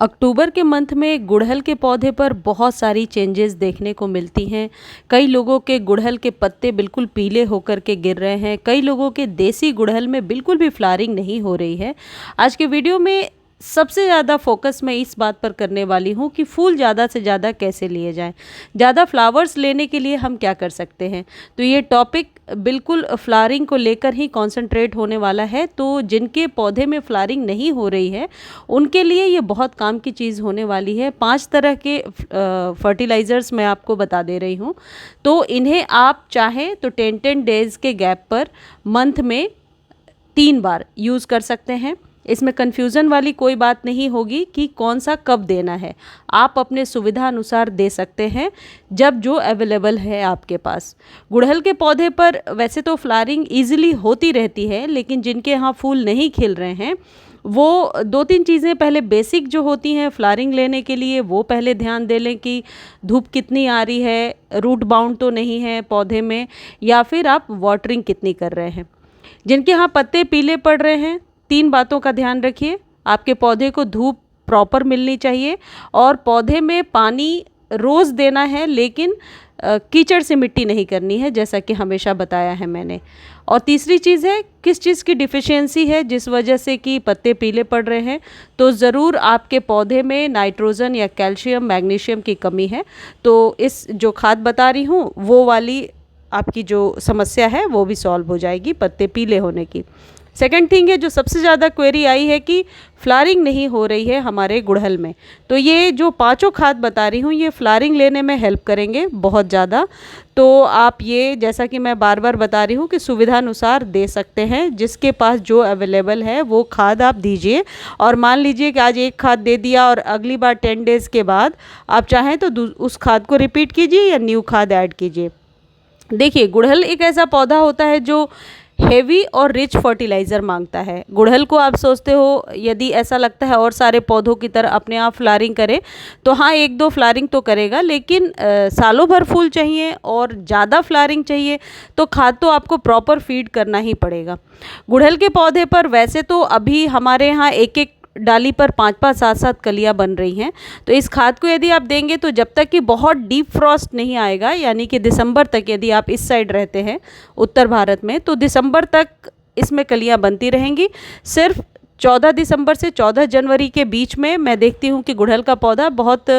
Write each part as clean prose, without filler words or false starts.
अक्टूबर के मंथ में गुड़हल के पौधे पर बहुत सारी चेंजेस देखने को मिलती हैं। कई लोगों के गुड़हल के पत्ते बिल्कुल पीले होकर के गिर रहे हैं। कई लोगों के देसी गुड़हल में बिल्कुल भी फ्लावरिंग नहीं हो रही है। आज के वीडियो में सबसे ज़्यादा फोकस मैं इस बात पर करने वाली हूँ कि फूल ज़्यादा से ज़्यादा कैसे लिए जाएं। ज़्यादा फ्लावर्स लेने के लिए हम क्या कर सकते हैं। तो ये टॉपिक बिल्कुल फ्लावरिंग को लेकर ही कंसंट्रेट होने वाला है। तो जिनके पौधे में फ्लावरिंग नहीं हो रही है उनके लिए ये बहुत काम की चीज़ होने वाली है। 5 तरह के फर्टिलाइज़र्स मैं आपको बता दे रही हूँ। तो इन्हें आप चाहें तो 10-10 डेज़ के गैप पर मंथ में 3 बार यूज़ कर सकते हैं। इसमें कन्फ्यूज़न वाली कोई बात नहीं होगी कि कौन सा कब देना है। आप अपने सुविधा अनुसार दे सकते हैं जब जो अवेलेबल है आपके पास। गुड़हल के पौधे पर वैसे तो फ्लावरिंग ईजिली होती रहती है, लेकिन जिनके यहाँ फूल नहीं खिल रहे हैं वो 2-3 चीज़ें पहले बेसिक जो होती हैं फ्लावरिंग लेने के लिए वो पहले ध्यान दे लें कि धूप कितनी आ रही है, रूट बाउंड तो नहीं है पौधे में, या फिर आप वाटरिंग कितनी कर रहे हैं। जिनके यहाँ पत्ते पीले पड़ रहे हैं 3 बातों का ध्यान रखिए। आपके पौधे को धूप प्रॉपर मिलनी चाहिए और पौधे में पानी रोज़ देना है, लेकिन कीचड़ से मिट्टी नहीं करनी है, जैसा कि हमेशा बताया है मैंने। और तीसरी चीज़ है किस चीज़ की डिफिशियंसी है जिस वजह से कि पत्ते पीले पड़ रहे हैं। तो ज़रूर आपके पौधे में नाइट्रोजन या कैल्शियम मैग्नीशियम की कमी है। तो इस जो खाद बता रही हूँ वो वाली आपकी जो समस्या है वो भी सॉल्व हो जाएगी पत्ते पीले होने की। सेकंड थिंग है जो सबसे ज़्यादा क्वेरी आई है कि फ्लावरिंग नहीं हो रही है हमारे गुड़हल में। तो ये जो 5 खाद बता रही हूँ ये फ्लावरिंग लेने में हेल्प करेंगे बहुत ज़्यादा। तो आप ये जैसा कि मैं बार बार बता रही हूँ कि सुविधानुसार दे सकते हैं। जिसके पास जो अवेलेबल है वो खाद आप दीजिए। और मान लीजिए कि आज एक खाद दे दिया और अगली बार 10 डेज़ के बाद आप चाहें तो उस खाद को रिपीट कीजिए या न्यू खाद ऐड कीजिए। देखिए, गुड़हल एक ऐसा पौधा होता है जो हेवी और रिच फर्टिलाइज़र मांगता है। गुड़हल को आप सोचते हो यदि ऐसा लगता है और सारे पौधों की तरह अपने आप फ्लावरिंग करे तो हाँ 1-2 फ्लावरिंग तो करेगा, लेकिन सालों भर फूल चाहिए और ज़्यादा फ्लावरिंग चाहिए तो खाद तो आपको प्रॉपर फीड करना ही पड़ेगा। गुड़हल के पौधे पर वैसे तो अभी हमारे यहाँ एक डाली पर 5-5 7-7 कलियां बन रही हैं। तो इस खाद को यदि आप देंगे तो जब तक कि बहुत डीप फ्रॉस्ट नहीं आएगा, यानी कि दिसंबर तक, यदि आप इस साइड रहते हैं उत्तर भारत में, तो दिसंबर तक इसमें कलियां बनती रहेंगी। सिर्फ 14 दिसंबर से 14 जनवरी के बीच में मैं देखती हूँ कि गुड़हल का पौधा बहुत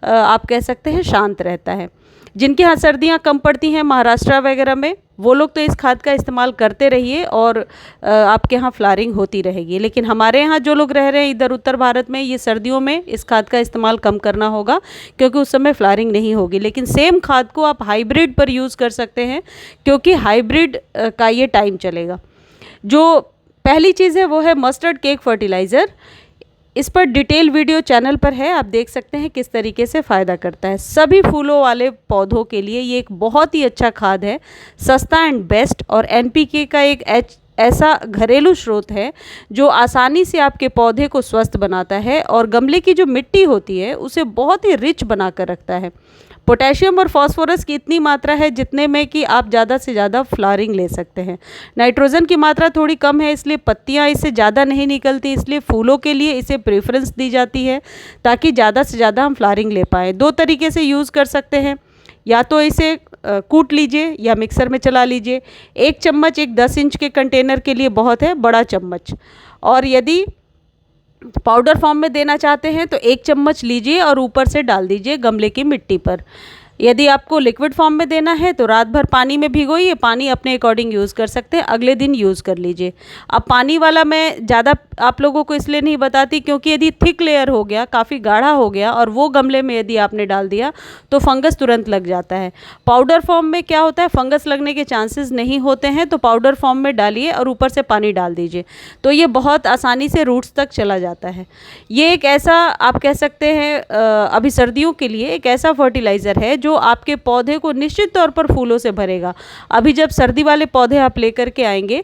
आप कह सकते हैं शांत रहता है। जिनके यहाँ सर्दियाँ कम पड़ती हैं महाराष्ट्र वगैरह में वो लोग तो इस खाद का इस्तेमाल करते रहिए और आपके यहाँ फ्लावरिंग होती रहेगी। लेकिन हमारे यहाँ जो लोग रह रहे हैं इधर उत्तर भारत में, ये सर्दियों में इस खाद का इस्तेमाल कम करना होगा क्योंकि उस समय फ्लावरिंग नहीं होगी। लेकिन सेम खाद को आप हाइब्रिड पर यूज़ कर सकते हैं क्योंकि हाइब्रिड का ये टाइम चलेगा। जो पहली चीज़ है वो है मस्टर्ड केक फर्टिलाइज़र। इस पर डिटेल वीडियो चैनल पर है, आप देख सकते हैं किस तरीके से फ़ायदा करता है। सभी फूलों वाले पौधों के लिए ये एक बहुत ही अच्छा खाद है, सस्ता एंड बेस्ट, और एनपीके का एक ऐसा घरेलू स्रोत है जो आसानी से आपके पौधे को स्वस्थ बनाता है और गमले की जो मिट्टी होती है उसे बहुत ही रिच बना कर रखता है। पोटेशियम और फास्फोरस की इतनी मात्रा है जितने में कि आप ज़्यादा से ज़्यादा फ्लावरिंग ले सकते हैं। नाइट्रोजन की मात्रा थोड़ी कम है इसलिए पत्तियां इससे ज़्यादा नहीं निकलती, इसलिए फूलों के लिए इसे प्रेफरेंस दी जाती है ताकि ज़्यादा से ज़्यादा हम फ्लावरिंग ले पाएँ। 2 तरीके से यूज़ कर सकते हैं, या तो इसे कूट लीजिए या मिक्सर में चला लीजिए। 1 चम्मच एक 10 इंच के कंटेनर के लिए बहुत है, बड़ा चम्मच। और यदि पाउडर फॉर्म में देना चाहते हैं तो 1 चम्मच लीजिए और ऊपर से डाल दीजिए गमले की मिट्टी पर। यदि आपको लिक्विड फॉर्म में देना है तो रात भर पानी में भिगोइए, पानी अपने अकॉर्डिंग यूज़ कर सकते हैं, अगले दिन यूज़ कर लीजिए। अब पानी वाला मैं ज़्यादा आप लोगों को इसलिए नहीं बताती क्योंकि यदि थिक लेयर हो गया, काफ़ी गाढ़ा हो गया और वो गमले में यदि आपने डाल दिया तो फंगस तुरंत लग जाता है। पाउडर फॉर्म में क्या होता है, फंगस लगने के चांसेस नहीं होते हैं, तो पाउडर फॉर्म में डालिए और ऊपर से पानी डाल दीजिए तो ये बहुत आसानी से रूट्स तक चला जाता है। ये एक ऐसा आप कह सकते हैं अभी सर्दियों के लिए एक ऐसा फर्टिलाइज़र है जो आपके पौधे को निश्चित तौर पर फूलों से भरेगा। अभी जब सर्दी वाले पौधे आप लेकर के आएंगे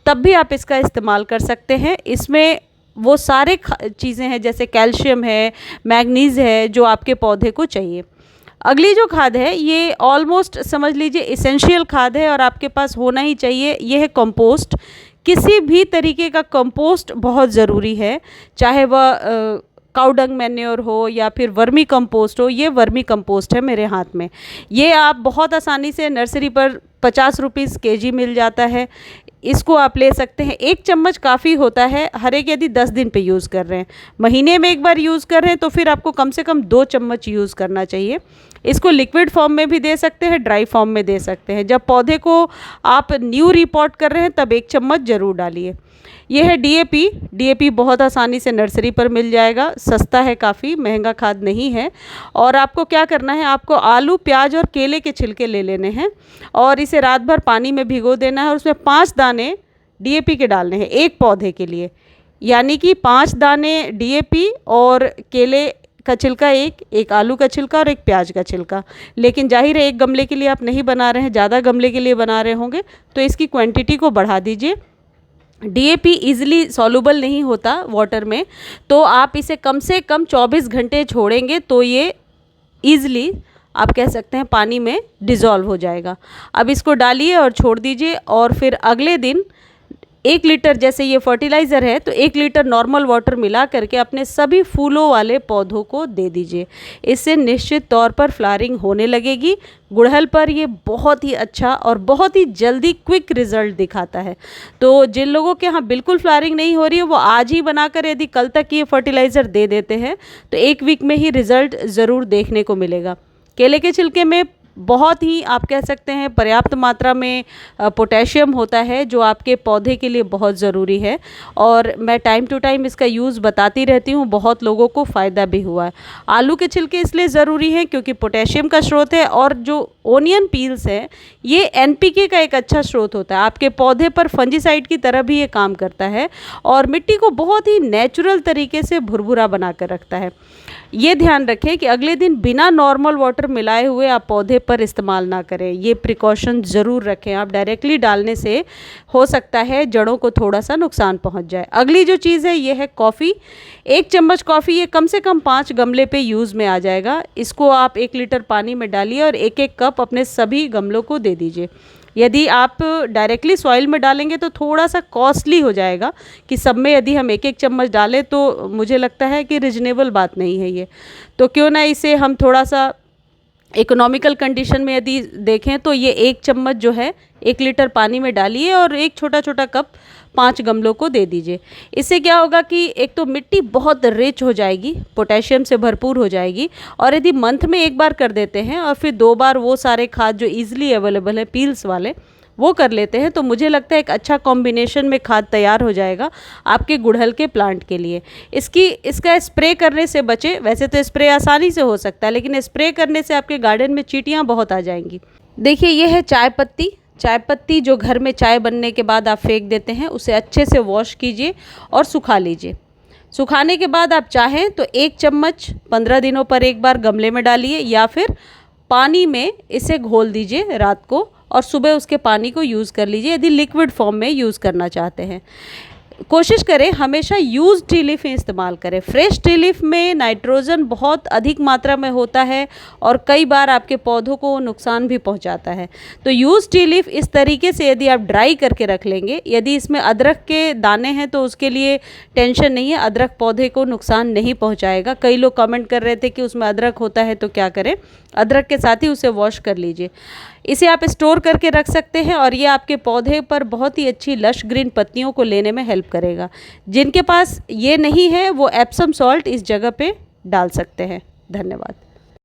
तब भी आप इसका इस्तेमाल कर सकते हैं। इसमें वो सारे चीज़ें हैं जैसे कैल्शियम है, मैग्नीज है, जो आपके पौधे को चाहिए। अगली जो खाद है ये ऑलमोस्ट समझ लीजिए इसेंशियल खाद है और आपके पास होना ही चाहिए, ये है कंपोस्ट। किसी भी तरीके का कंपोस्ट बहुत ज़रूरी है, चाहे वह काऊ डंग मैन्योर हो या फिर वर्मी कंपोस्ट हो, ये वर्मी कंपोस्ट है मेरे हाथ में। ये आप बहुत आसानी से नर्सरी पर 50 रुपीज़ केजी मिल जाता है, इसको आप ले सकते हैं। 1 चम्मच काफ़ी होता है हर एक, यदि 10 दिन पे यूज़ कर रहे हैं, महीने में एक बार यूज़ कर रहे हैं तो फिर आपको कम से कम 2 चम्मच यूज़ करना चाहिए। इसको लिक्विड फॉर्म में भी दे सकते हैं, ड्राई फॉर्म में दे सकते हैं। जब पौधे को आप न्यू रिपॉट कर रहे हैं तब 1 चम्मच ज़रूर डालिए। ये है डीएपी। डीएपी बहुत आसानी से नर्सरी पर मिल जाएगा, सस्ता है, काफ़ी महंगा खाद नहीं है। और आपको क्या करना है, आपको आलू, प्याज और केले के छिलके ले लेने हैं और इसे रात भर पानी में भिगो देना है और उसमें 5 दाने डीएपी के डालने हैं एक पौधे के लिए। यानी कि 5 दाने डीएपी और केले का छिलका एक आलू का छिलका और एक प्याज का छिलका। लेकिन जाहिर है एक गमले के लिए आप नहीं बना रहे हैं, ज़्यादा गमले के लिए बना रहे होंगे तो इसकी क्वांटिटी को बढ़ा दीजिए। डीएपी ईज़िली सॉल्युबल नहीं होता वाटर में, तो आप इसे कम से कम 24 घंटे छोड़ेंगे तो ये ईज़िली आप कह सकते हैं पानी में डिज़ोल्व हो जाएगा। अब इसको डालिए और छोड़ दीजिए और फिर अगले दिन 1 लीटर, जैसे ये फर्टिलाइज़र है तो 1 लीटर नॉर्मल वाटर मिला करके अपने सभी फूलों वाले पौधों को दे दीजिए। इससे निश्चित तौर पर फ्लावरिंग होने लगेगी। गुड़हल पर ये बहुत ही अच्छा और बहुत ही जल्दी क्विक रिज़ल्ट दिखाता है। तो जिन लोगों के यहाँ बिल्कुल फ्लावरिंग नहीं हो रही है वो आज ही बनाकर यदि कल तक ये फर्टिलाइज़र दे देते हैं तो 1 वीक में ही रिज़ल्ट ज़रूर देखने को मिलेगा। केले के छिलके में बहुत ही आप कह सकते हैं पर्याप्त मात्रा में पोटेशियम होता है जो आपके पौधे के लिए बहुत ज़रूरी है और मैं टाइम टू टाइम इसका यूज़ बताती रहती हूँ, बहुत लोगों को फ़ायदा भी हुआ है। आलू के छिलके इसलिए ज़रूरी हैं क्योंकि पोटेशियम का स्रोत है और जो ओनियन पील्स है ये एनपीके का एक अच्छा स्रोत होता है। आपके पौधे पर फंजीसाइड की तरह भी ये काम करता है और मिट्टी को बहुत ही नेचुरल तरीके से भुरभुरा बना कर रखता है। ये ध्यान रखें कि अगले दिन बिना नॉर्मल वाटर मिलाए हुए आप पौधे पर इस्तेमाल ना करें, ये प्रिकॉशन ज़रूर रखें। आप डायरेक्टली डालने से हो सकता है जड़ों को थोड़ा सा नुकसान पहुंच जाए। अगली जो चीज़ है ये है कॉफ़ी। 1 चम्मच कॉफ़ी, ये कम से कम 5 गमले पे यूज़ में आ जाएगा। इसको आप 1 लीटर पानी में डालिए और 1-1 कप अपने सभी गमलों को दे दीजिए। यदि आप डायरेक्टली सॉइल में डालेंगे तो थोड़ा सा कॉस्टली हो जाएगा कि सब में यदि हम 1-1 चम्मच डालें तो मुझे लगता है कि रिजनेबल बात नहीं है ये। तो क्यों ना इसे हम थोड़ा सा इकोनॉमिकल कंडीशन में यदि देखें तो ये 1 चम्मच जो है 1 लीटर पानी में डालिए और एक छोटा छोटा कप 5 गमलों को दे दीजिए। इससे क्या होगा कि एक तो मिट्टी बहुत रिच हो जाएगी, पोटेशियम से भरपूर हो जाएगी और यदि मंथ में 1 बार कर देते हैं और फिर 2 बार वो सारे खाद जो ईजिली अवेलेबल है पील्स वाले वो कर लेते हैं तो मुझे लगता है एक अच्छा कॉम्बिनेशन में खाद तैयार हो जाएगा आपके गुड़हल के प्लांट के लिए। इसका स्प्रे करने से बचे, वैसे तो स्प्रे आसानी से हो सकता है लेकिन स्प्रे करने से आपके गार्डन में चींटियाँ बहुत आ जाएंगी। देखिए ये है चाय पत्ती। चाय पत्ती जो घर में चाय बनने के बाद आप फेंक देते हैं उसे अच्छे से वॉश कीजिए और सुखा लीजिए। सुखाने के बाद आप चाहें तो 1 चम्मच 15 दिनों पर एक बार गमले में डालिए या फिर पानी में इसे घोल दीजिए रात को और सुबह उसके पानी को यूज़ कर लीजिए यदि लिक्विड फॉर्म में यूज़ करना चाहते हैं। कोशिश करें हमेशा यूज़ ट्री लीफ ही इस्तेमाल करें। फ्रेश ट्री लीफ में नाइट्रोजन बहुत अधिक मात्रा में होता है और कई बार आपके पौधों को नुकसान भी पहुंचाता है। तो यूज़ ट्री लीफ इस तरीके से यदि आप ड्राई करके रख लेंगे, यदि इसमें अदरक के दाने हैं तो उसके लिए टेंशन नहीं है, अदरक पौधे को नुकसान नहीं पहुँचाएगा। कई लोग कमेंट कर रहे थे कि उसमें अदरक होता है तो क्या करें, अदरक के साथ ही उसे वॉश कर लीजिए। इसे आप स्टोर करके रख सकते हैं और ये आपके पौधे पर बहुत ही अच्छी लश ग्रीन पत्तियों को लेने में हेल्प करेगा। जिनके पास ये नहीं है वो एप्सम सॉल्ट इस जगह पे डाल सकते हैं। धन्यवाद।